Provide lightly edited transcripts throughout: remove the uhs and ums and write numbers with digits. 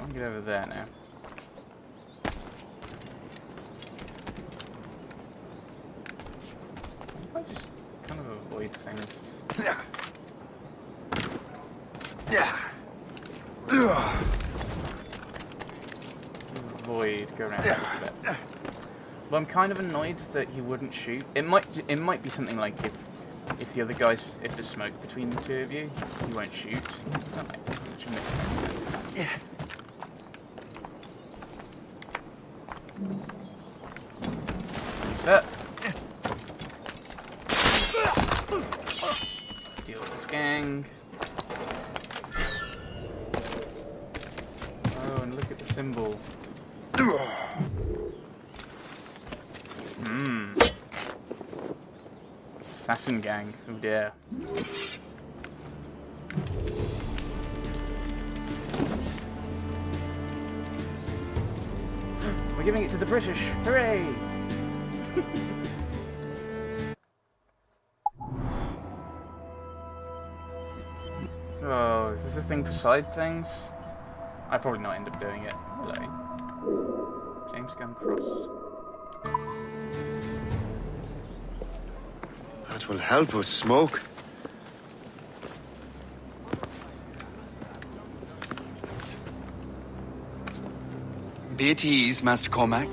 I'll get over there now. I just kind of avoid things. Avoid, go around a little bit. But I'm kind of annoyed that he wouldn't shoot. It might be something like if the other guys, if there's smoke between the two of you, he won't shoot. That should make sense. Yeah. Set. Deal with this gang. Oh, and look at the symbol. Assassin gang, who dare. We're giving it to the British, hooray! Oh, is this a thing for side things? I'd probably not end up doing it. Hello. James Gunn Cross. That will help us smoke. Be at ease, Master Cormac.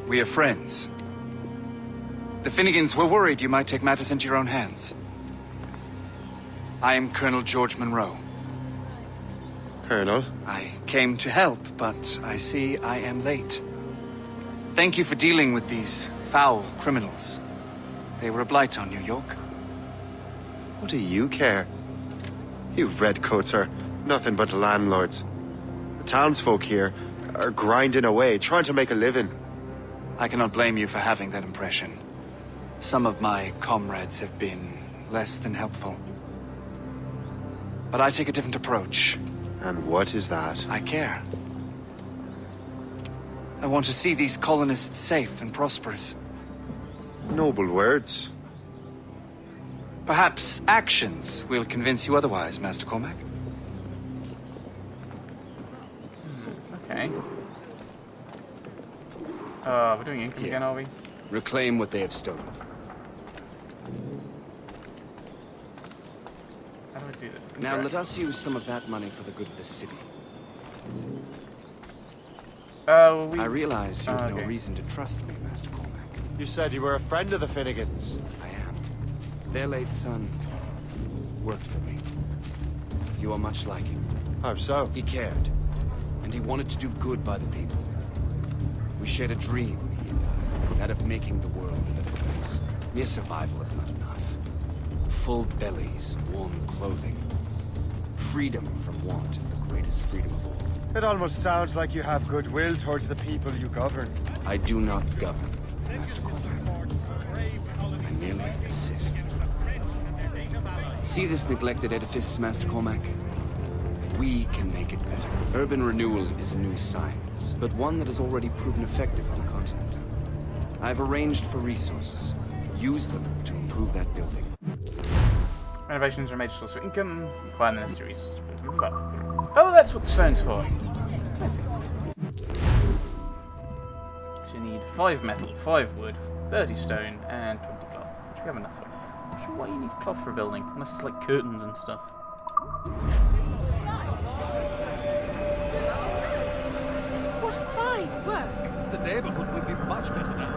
We are friends. The Finnegans were worried you might take matters into your own hands. I am Colonel George Monroe. Colonel? I came to help, but I see I am late. Thank you for dealing with these foul criminals. They were a blight on New York. What do you care? You redcoats are nothing but landlords. The townsfolk here are grinding away, trying to make a living. I cannot blame you for having that impression. Some of my comrades have been less than helpful. But I take a different approach. And what is that? I care. I want to see these colonists safe and prosperous. Noble words. Perhaps actions will convince you otherwise, Master Cormac. Okay. We're doing income again, are we? Reclaim what they have stolen. How do I do this? Now let us use some of that money for the good of the city. I realize you have no reason to trust me, Master Cormac. You said you were a friend of the Finnegans. I am. Their late son worked for me. You are much like him. How so? He cared, and he wanted to do good by the people. We shared a dream, he and I, that of making the world a better place. Mere survival is not enough. Full bellies, warm clothing. Freedom from want is the greatest freedom of all. It almost sounds like you have goodwill towards the people you govern. I do not govern, Master Cormac. I merely assist. See this neglected edifice, Master Cormac? We can make it better. Urban renewal is a new science, but one that has already proven effective on the continent. I've arranged for resources. Use them to improve that building. Renovations are a major source of income. Acquire the necessary resources. Oh, that's what the stone's for. I see. So you need 5 metal, 5 wood, 30 stone, and 20 cloth, which we have enough of. I'm not sure why you need cloth for a building, unless it's like curtains and stuff. What fine work! The neighborhood will be much better now.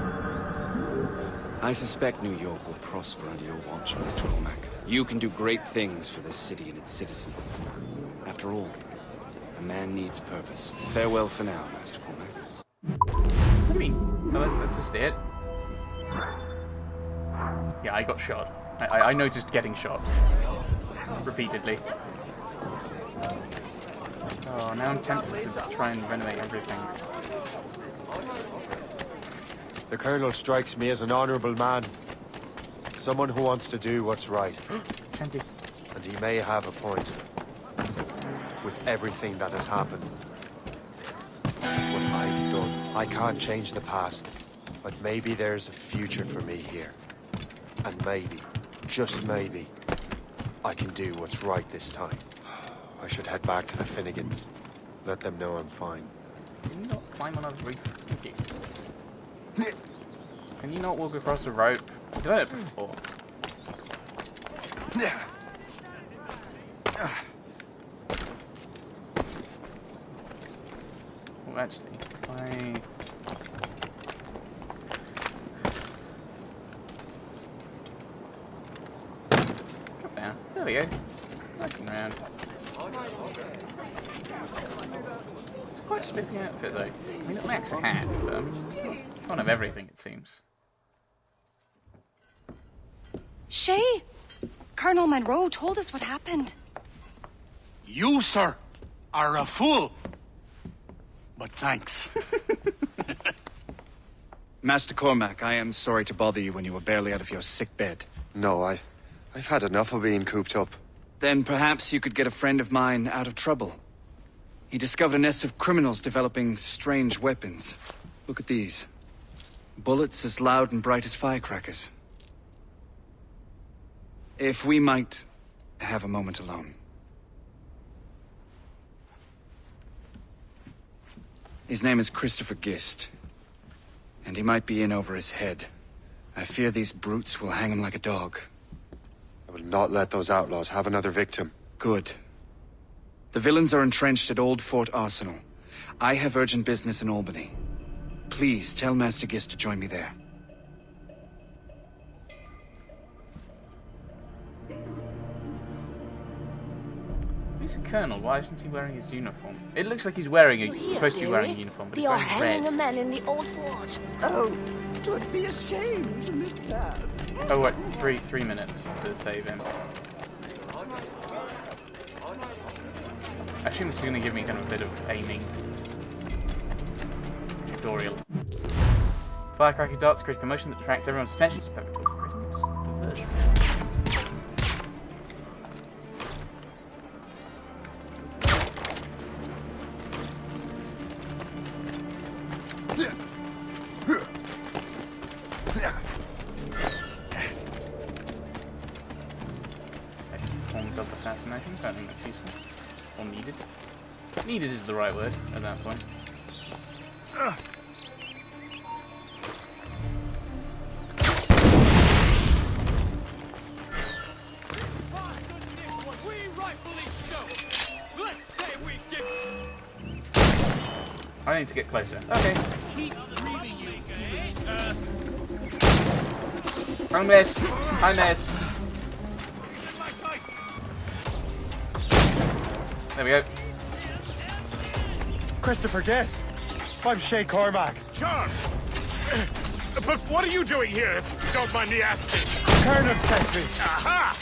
I suspect New York will prosper under your watch, Master Cormac. You can do great things for this city and its citizens. After all, a man needs purpose. Farewell for now, Master Cormac. What do you mean? No, that's just it. Yeah, I got shot. I noticed getting shot. Repeatedly. Oh, now I'm tempted to try and renovate everything. The Colonel strikes me as an honorable man. Someone who wants to do what's right. Shanty. And he may have a point. With everything that has happened. What I've done. I can't change the past. But maybe there's a future for me here. And maybe, just maybe, I can do what's right this time. I should head back to the Finnegans. Let them know I'm fine. Can you not climb on a roof? Thank you. Can you not walk across a rope? I've done it before. Well, actually, I... Drop down. There we go. Nice and round. It's quite a spiffy outfit, though. I mean, it lacks a hat, but can't have everything, it seems. Shay! Colonel Monroe told us what happened. You, sir, are a fool. But thanks. Master Cormac, I am sorry to bother you when you were barely out of your sick bed. No, I've had enough of being cooped up. Then perhaps you could get a friend of mine out of trouble. He discovered a nest of criminals developing strange weapons. Look at these. Bullets as loud and bright as firecrackers. If we might have a moment alone. His name is Christopher Gist, and he might be in over his head. I fear these brutes will hang him like a dog. I will not let those outlaws have another victim. Good. The villains are entrenched at Old Fort Arsenal. I have urgent business in Albany. Please tell Master Gist to join me there. He's a colonel. Why isn't he wearing his uniform? It looks like he's wearing a... He's supposed to be wearing a uniform, but They he's are wearing hanging a red. man in the old fort. Oh, 'twould be a shame to miss that. Oh, wait. Three minutes to save him. I assume this is going to give me kind of a bit of aiming tutorial. Firecracker darts create a commotion that attracts everyone's attention. It's perfect for creating a diversion. Formed of assassination. I don't think that's useful. Or needed. Needed is the right word at that point. I need to get closer. Okay. I missed. I missed. There we go. Christopher Guest! I'm Shay Cormac. Charles! But what are you doing here, if you don't mind me asking? Colonel sent me. Aha!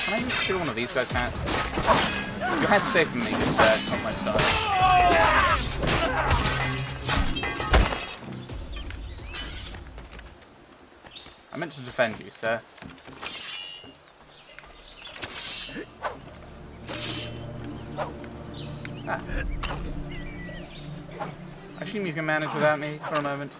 Can I just steal one of these guys' hats? Your hat's safe from me, good sir. It's not my style. I meant to defend you, sir. Ah. I assume you can manage without me for a moment.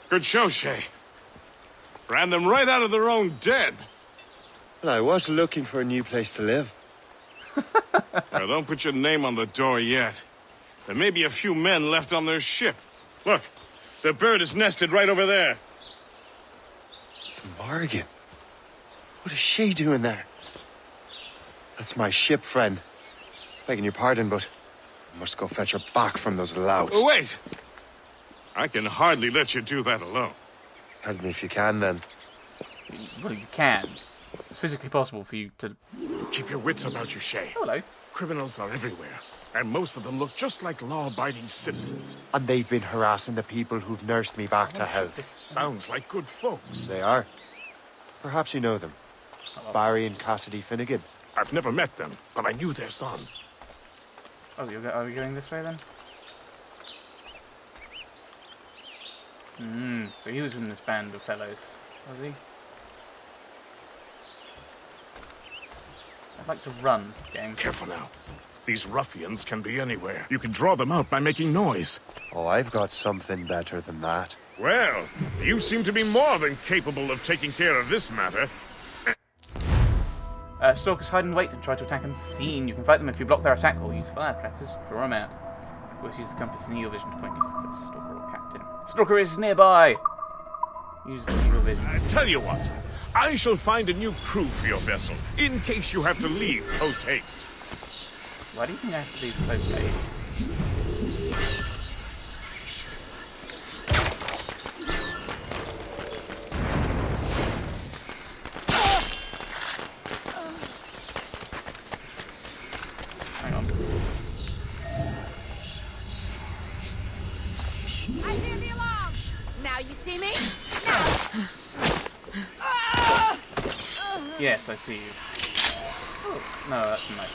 Good show, Shay. Ran them right out of their own den. Well, I was looking for a new place to live. Now, don't put your name on the door yet. There may be a few men left on their ship. Look, the bird is nested right over there. It's Morrigan. What is she doing there? That's my ship, friend. Begging your pardon, but I must go fetch her back from those louts. Oh, wait! I can hardly let you do that alone. Help me if you can, then. Well, you can. It's physically possible for you to... Keep your wits about you, Shay. Hello. Criminals are everywhere, and most of them look just like law-abiding citizens. And they've been harassing the people who've nursed me back to health. Sounds like good folks. They are. Perhaps you know them. Barry and Cassidy Finnegan. I've never met them, but I knew their son. Oh, are we going this way then? So he was in this band of fellows, was he? I'd like to run, gang. Careful now. These ruffians can be anywhere. You can draw them out by making noise. Oh, I've got something better than that. Well, you seem to be more than capable of taking care of this matter. Stalkers hide and wait and try to attack unseen. You can fight them if you block their attack or use firecrackers to draw them out. Of course, use the compass and eagle vision to point you to the closest stalker or captain. Stalker is nearby! Use the eagle vision. I tell you what, I shall find a new crew for your vessel, in case you have to leave post-haste. Why do you think I have to leave post-haste? Hang on. I hear the alarm! Now you see me? Yes, I see you. Oh, no, that's a knife.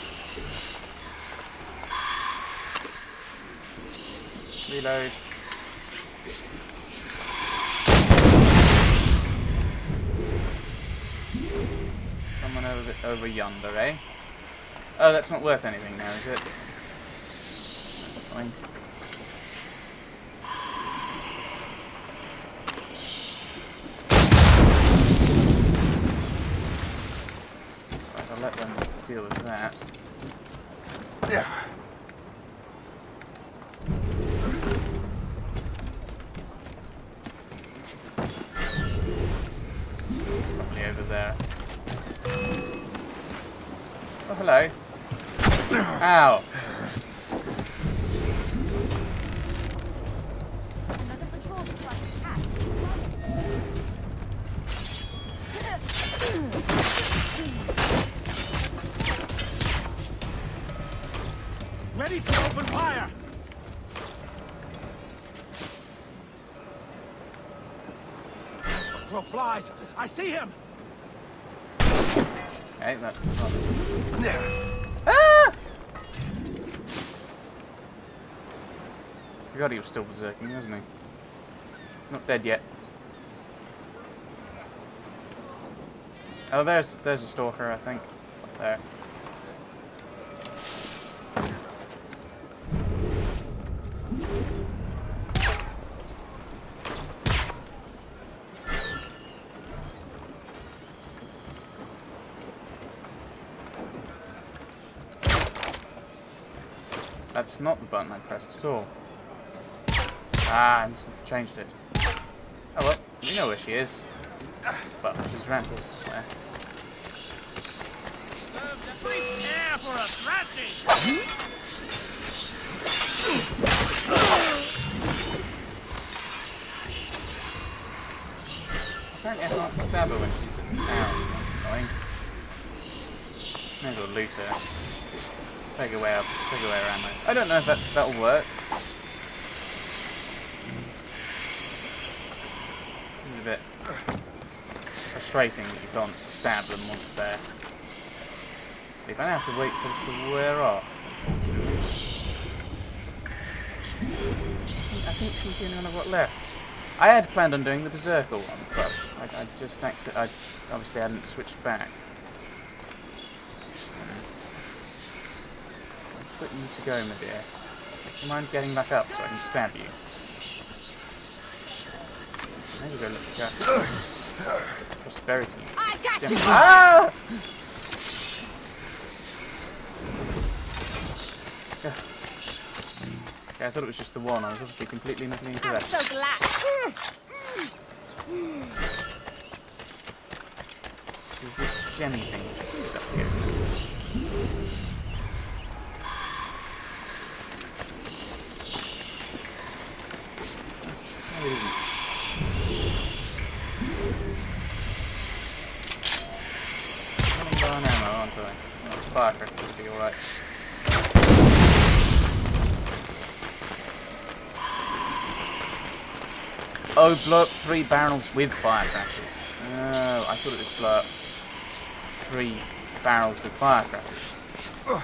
Reload. Someone over yonder, eh? Oh, that's not worth anything now, is it? That's fine. Right, I'll let them deal with that. Yeah. Probably over there. Oh, hello. Ow. Another patrol ship like a cat. Ready to open fire! As the crow flies, I see him! Okay, that's fun. Yeah. Ah! Forgot he was still berserking, wasn't he? Not dead yet. Oh, there's a stalker, I think. Up there. That's not the button I pressed at all. Ah, I must have changed it. Oh well, we know where she is. Well, she's around here somewhere. Prepare for a thrashing! Apparently I can't stab her when she's out. That's annoying. May as well loot her. Take away her ammo. I don't know if that'll work. It's a bit frustrating that you can't stab them once they're asleep. I now have to wait for this to wear off, unfortunately. I think she's the only one I've got left. I had planned on doing the Berserker one, but I just obviously hadn't switched back. I'll put you to go, my dear. Do you mind getting back up so I can stab you? Maybe go look at prosperity. I got you! Ah! Okay, I thought it was just the one. I was obviously completely looking into I'm that. so glad! Is this gemmy thing? It's up here, isn't it? No, it isn't. I'm running low on ammo, aren't I? Oh, firecracker would be alright. Oh, blow up 3 barrels with firecrackers. Oh, I thought it was blow up 3 barrels with firecrackers. Oh,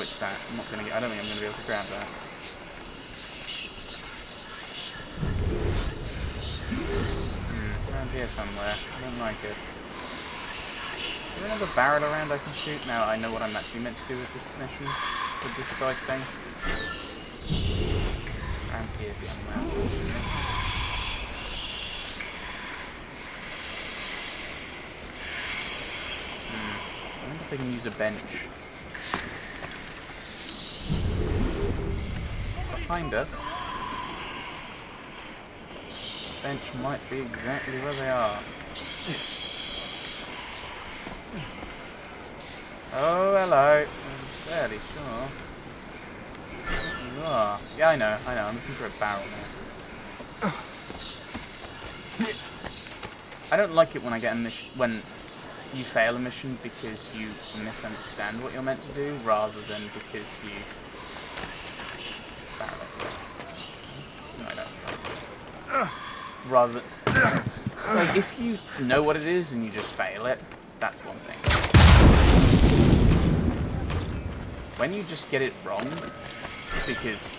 it's that. I'm not gonna get. I don't think I'm gonna be able to grab that. Around here somewhere. I don't like it. Is there another barrel around I can shoot? Now I know what I'm actually meant to do with this mission. With this side thing. Around here somewhere. I wonder if they can use a bench. Behind us. Bench might be exactly where they are. Oh, hello. I'm fairly sure. You are. Yeah, I know. I'm looking for a barrel now. I don't like it when I get a mission when you fail a mission because you misunderstand what you're meant to do, rather than because you barrel it. No, I don't. Rather, like if you know what it is and you just fail it, that's one thing. When you just get it wrong because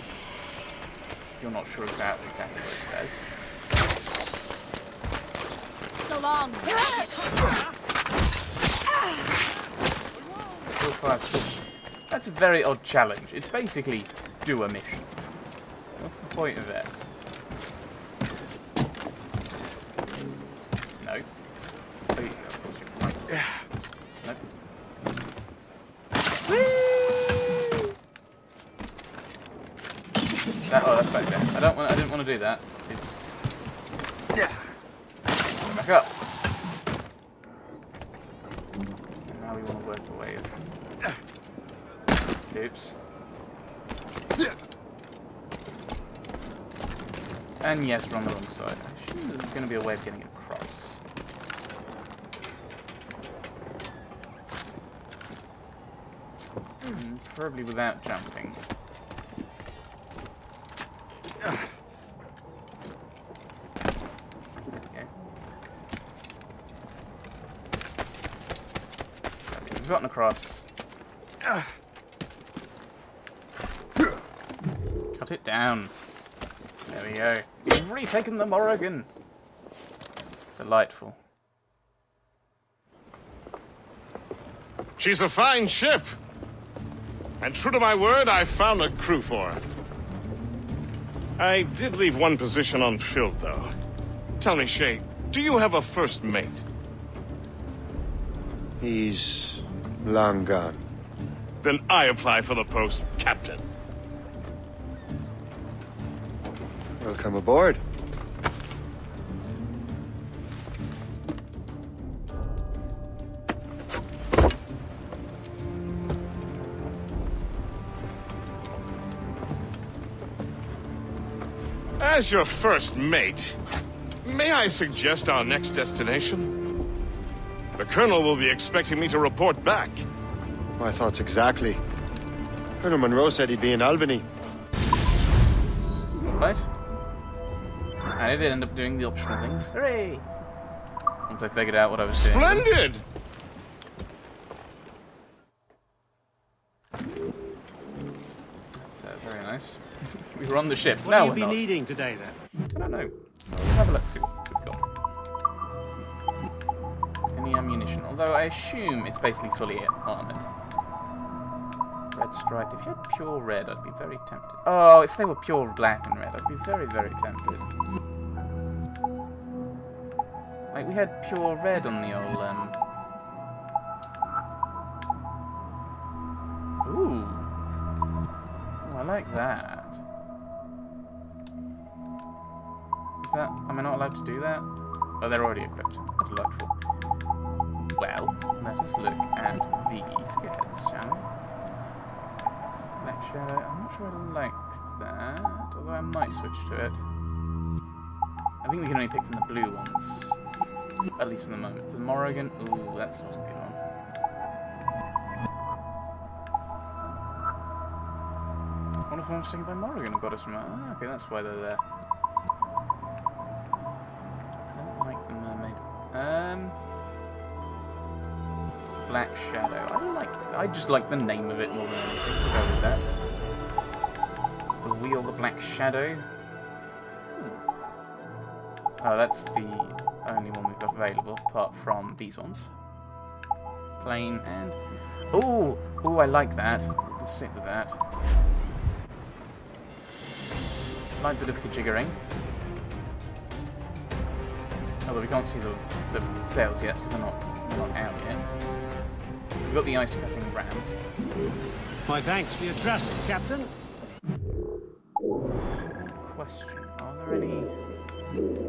you're not sure exactly what it says. So long. That's a very odd challenge. It's basically do a mission. What's the point of it? No. Oh, yeah, of course you're right. No. That's back there. I didn't want to do that. Oops. Back up. And now we want to work the way of. Oops. And yes, we're on the wrong side. I assume there's going to be a way of getting across. Probably without jumping. Okay. We've gotten across. Cut it down. There we go. We've retaken the Morrigan. Delightful. She's a fine ship. And true to my word, I found a crew for her. I did leave one position unfilled, though. Tell me, Shay, do you have a first mate? He's long gone. Then I apply for the post, Captain. Welcome aboard. As your first mate, may I suggest our next destination? The Colonel will be expecting me to report back. My thoughts exactly. Colonel Monroe said he'd be in Albany. Right. And I did end up doing the optional things. Hooray! Once I figured out what I was doing. Splendid! That's very nice. We were on the ship. What No, will we're you not. be needing today, then? I don't know. We'll have a look, see what we've got. Any ammunition? Although I assume it's basically fully armored. Red striped. If you had pure red, I'd be very tempted. Oh, if they were pure black and red, I'd be very, very tempted. Like, we had pure red on the old, Ooh. Oh, I like that. Is that... Am I not allowed to do that? Oh, they're already equipped. Delightful. Well, let us look at the figureheads, shall we? Black Shadow. I'm not sure I like that, although I might switch to it. I think we can only pick from the blue ones. At least for the moment. The Morrigan. Ooh, that's not a good one. I wonder if one was taken by Morrigan and got us from... Ah, okay, that's why they're there. I don't like the mermaid. Black Shadow. I just like the name of it more than anything. We'll go with that. The Wheel, the Black Shadow. Ooh. Oh, that's the... Oh only one we've got available, apart from these ones. Plain and... Ooh! Ooh, I like that. Let's stick with that. Slight bit of kajiggering. Although we can't see the sails yet, because they're not out yet. We've got the ice cutting ram. My thanks for your trust, Captain. Question, are there any